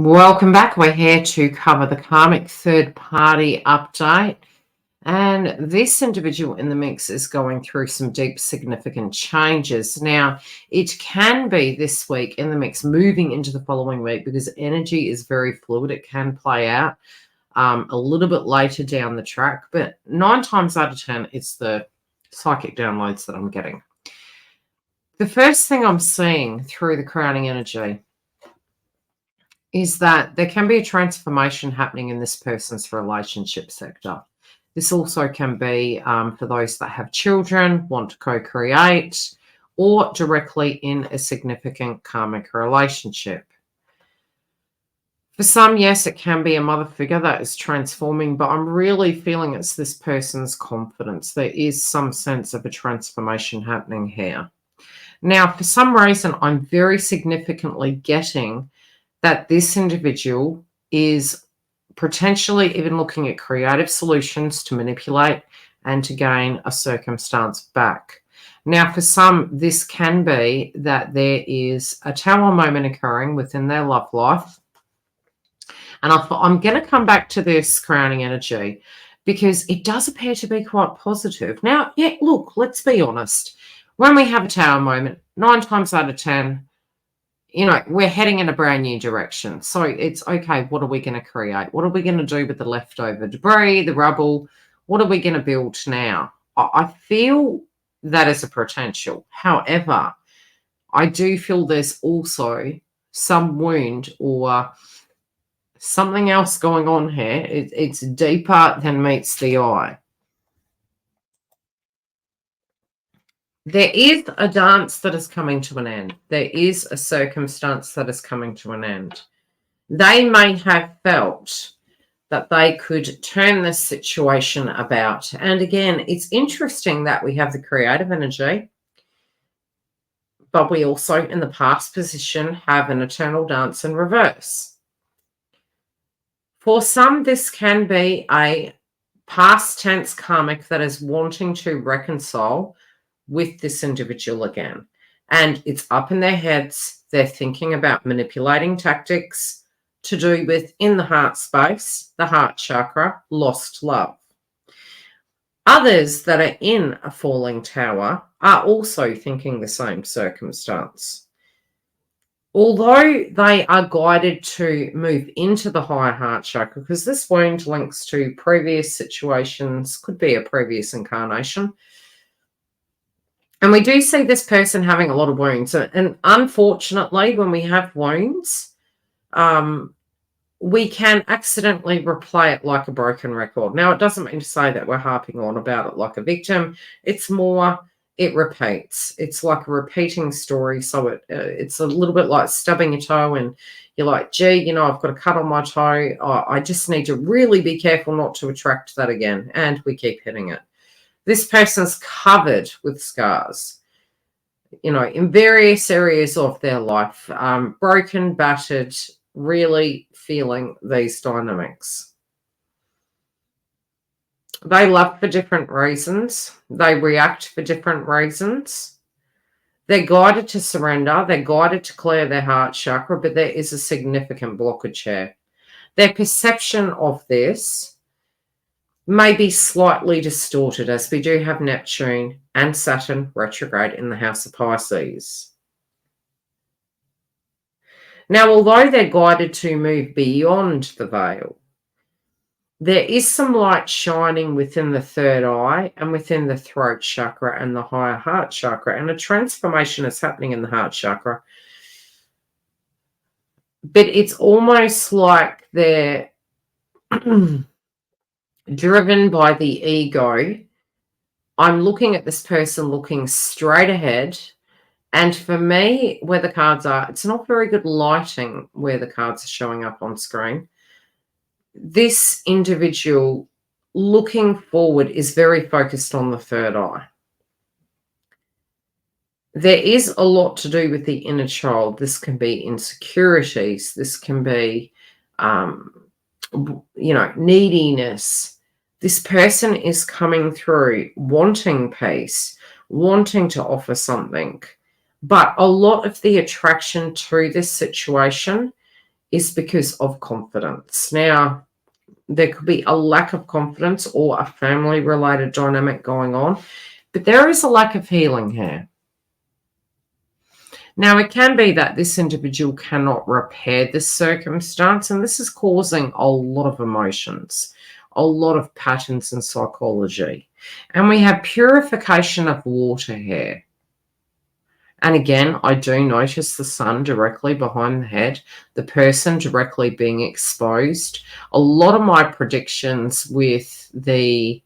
Welcome back. We're here to cover the karmic third party update. And this individual in the mix is going through some deep, significant changes. Now, it can be this week in the mix moving into the following week because energy is very fluid. It can play out a little bit later down the track, but 9 times out of 10, it's the psychic downloads that I'm getting. The first thing I'm seeing through the crowning energy is that there can be a transformation happening in this person's relationship sector. This also can be for those that have children, want to co-create, or directly in a significant karmic relationship. For some, yes, it can be a mother figure that is transforming, but I'm really feeling it's this person's confidence. There is some sense of a transformation happening here. Now, for some reason, I'm very significantly getting that this individual is potentially even looking at creative solutions to manipulate and to gain a circumstance back. Now, for some, this can be that there is a tower moment occurring within their love life. And I'm going to come back to this crowning energy because it does appear to be quite positive. Now, yeah, look, let's be honest. When we have a tower moment, 9 times out of 10, we're heading in a brand new direction. So it's okay. What are we going to create? What are we going to do with the leftover debris, the rubble? What are we going to build now? I feel that is a potential. However, I do feel there's also some wound or something else going on here. It's deeper than meets the eye. There is a dance that is coming to an end. There is a circumstance that is coming to an end. They may have felt that they could turn this situation about. And again, it's interesting that we have the creative energy, but we also, in the past position, have an eternal dance in reverse. For some, this can be a past tense karmic that is wanting to reconcile with this individual again. And it's up in their heads. They're thinking about manipulating tactics to do with, in the heart space, the heart chakra, lost love. Others that are in a falling tower are also thinking the same circumstance. Although they are guided to move into the higher heart chakra, because this wound links to previous situations, could be a previous incarnation. And we do see this person having a lot of wounds. And unfortunately, when we have wounds, we can accidentally replay it like a broken record. Now, it doesn't mean to say that we're harping on about it like a victim. It's more, it repeats. It's like a repeating story. So it's a little bit like stubbing your toe and you're like, gee, I've got a cut on my toe. I just need to really be careful not to attract that again. And we keep hitting it. This person's covered with scars, in various areas of their life, broken, battered, really feeling these dynamics. They love for different reasons. They react for different reasons. They're guided to surrender. They're guided to clear their heart chakra, but there is a significant blockage here. Their perception of this may be slightly distorted as we do have Neptune and Saturn retrograde in the house of Pisces. Now, although they're guided to move beyond the veil, there is some light shining within the third eye and within the throat chakra and the higher heart chakra, and a transformation is happening in the heart chakra. But it's almost like they're driven by the ego. I'm looking at this person looking straight ahead. And for me, where the cards are, it's not very good lighting where the cards are showing up on screen. This individual looking forward is very focused on the third eye. There is a lot to do with the inner child. This can be insecurities. This can be, neediness. This person is coming through wanting peace, wanting to offer something. But a lot of the attraction to this situation is because of confidence. Now, there could be a lack of confidence or a family-related dynamic going on, but there is a lack of healing here. Now, it can be that this individual cannot repair this circumstance, and this is causing a lot of emotions, a lot of patterns in psychology. And we have purification of water here. And again, I do notice the sun directly behind the head, the person directly being exposed. A lot of my predictions with the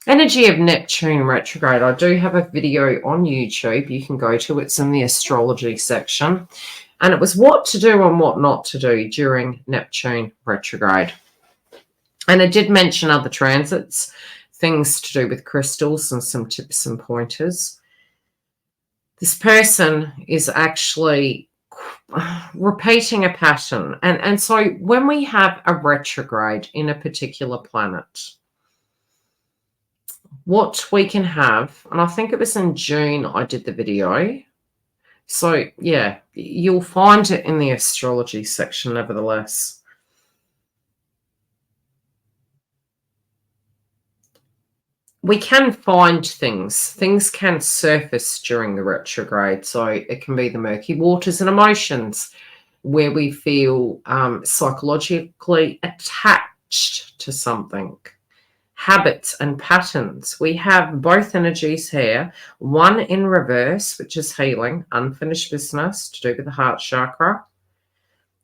energy of Neptune retrograde, I do have a video on YouTube you can go to. It's in the astrology section. And it was what to do and what not to do during Neptune retrograde. And I did mention other transits, things to do with crystals and some tips and pointers. This person is actually repeating a pattern. And so when we have a retrograde in a particular planet, what we can have, and I think it was in June I did the video. So, yeah, you'll find it in the astrology section nevertheless. We can find things. Things can surface during the retrograde. So it can be the murky waters and emotions where we feel psychologically attached to something. Habits and patterns. We have both energies here. One in reverse, which is healing, unfinished business to do with the heart chakra.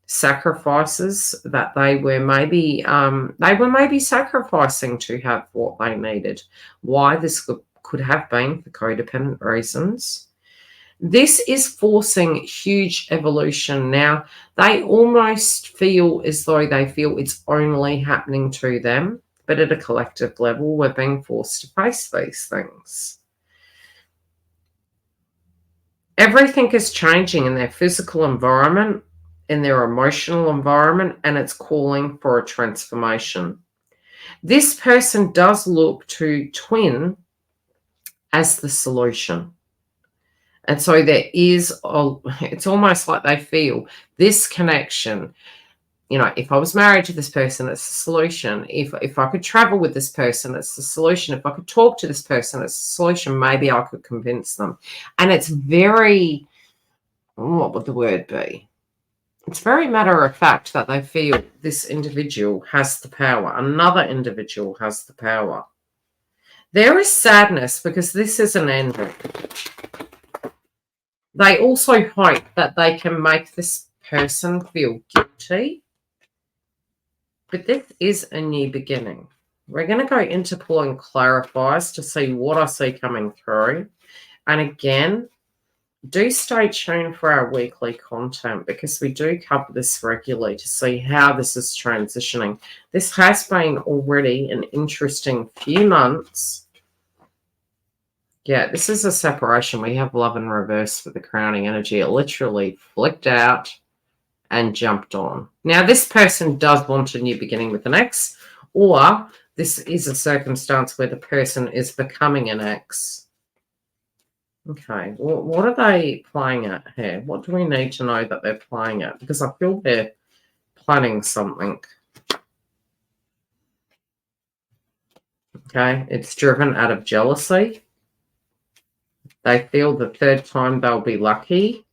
Sacrifices that they were maybe sacrificing to have what they needed. Why? This could have been for codependent reasons. This is forcing huge evolution. Now, they almost feel as though they feel it's only happening to them, but at a collective level, we're being forced to face these things. Everything is changing in their physical environment, in their emotional environment, and it's calling for a transformation. This person does look to twin as the solution. And so there is, it's almost like they feel this connection. You know, if I was married to this person, it's the solution. If I could travel with this person, it's the solution. If I could talk to this person, it's the solution. Maybe I could convince them. And it's very, what would the word be? It's very matter of fact that they feel this individual has the power. Another individual has the power. There is sadness because this is an ending. They also hope that they can make this person feel guilty. But this is a new beginning. We're going to go into pulling clarifiers to see what I see coming through. And again, do stay tuned for our weekly content because we do cover this regularly to see how this is transitioning. This has been already an interesting few months. Yeah, this is a separation. We have love in reverse for the crowning energy. It literally flicked out and jumped on. Now, this person does want a new beginning with an ex, or this is a circumstance where the person is becoming an ex. Okay, well, what are they playing at here? What do we need to know that they're playing at? Because I feel they're planning something. Okay, it's driven out of jealousy. They feel the third time they'll be lucky.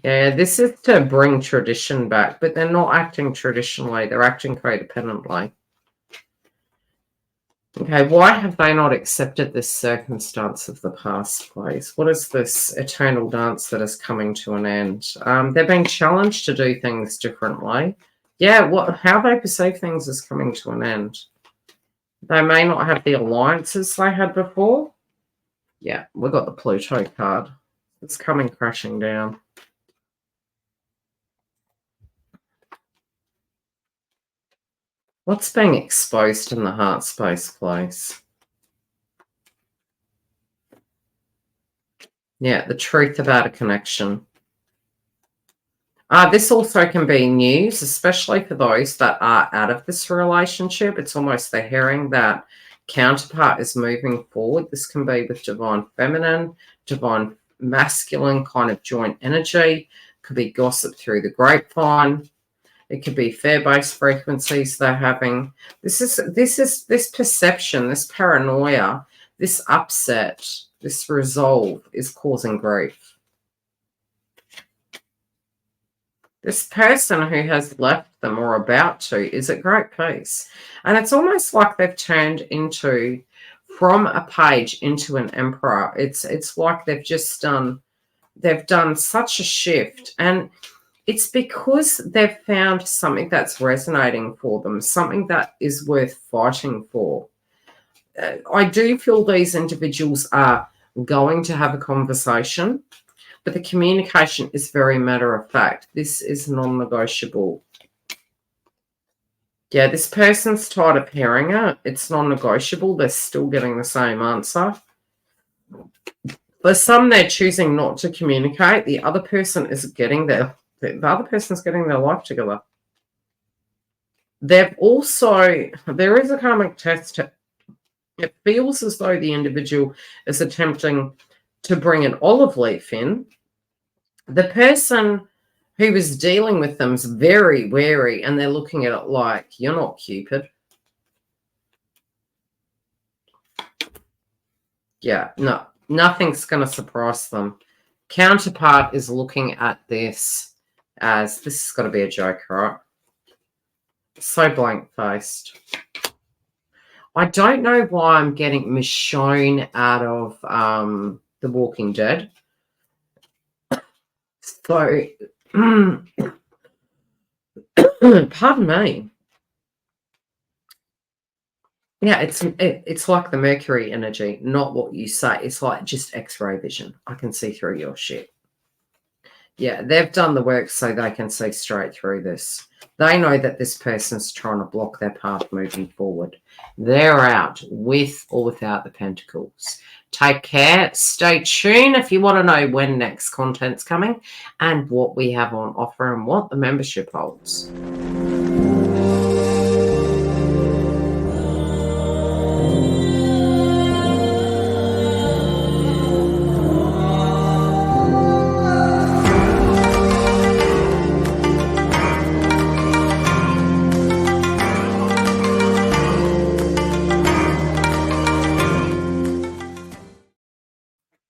Yeah, this is to bring tradition back, but they're not acting traditionally. They're acting codependently. Okay, why have they not accepted this circumstance of the past, please? What is this eternal dance that is coming to an end? They're being challenged to do things differently. Yeah, how they perceive things is coming to an end. They may not have the alliances they had before. Yeah, we got the Pluto card. It's coming crashing down. What's being exposed in the heart space, please? Yeah, the truth about a connection. This also can be news, especially for those that are out of this relationship. It's almost they're hearing that counterpart is moving forward. This can be with divine feminine, divine masculine kind of joint energy. Could be gossip through the grapevine. It could be fear-based frequencies they're having. This perception, this paranoia, this upset, this resolve is causing grief. This person who has left them or about to is at great peace. And it's almost like they've turned into, from a page into an emperor. It's like they've done such a shift. And it's because they've found something that's resonating for them, something that is worth fighting for. I do feel these individuals are going to have a conversation, but the communication is very matter of fact. This is non-negotiable. Yeah, this person's tired of hearing it. It's non-negotiable. They're still getting the same answer. For some, they're choosing not to communicate. The other person is getting the other person's getting their life together. There is a karmic test. It feels as though the individual is attempting to bring an olive leaf in. The person who is dealing with them is very wary, and they're looking at it like, you're not Cupid. Yeah, no, nothing's going to surprise them. Counterpart is looking at this as, this has got to be a joke, right? So blank-faced. I don't know why I'm getting Michonne out of The Walking Dead. So, pardon me. Yeah, it's like the Mercury energy, not what you say. It's like just X-ray vision. I can see through your shit. Yeah, they've done the work so they can see straight through this. They know that this person's trying to block their path moving forward. They're out with or without the pentacles. Take care. Stay tuned if you want to know when next content's coming and what we have on offer and what the membership holds.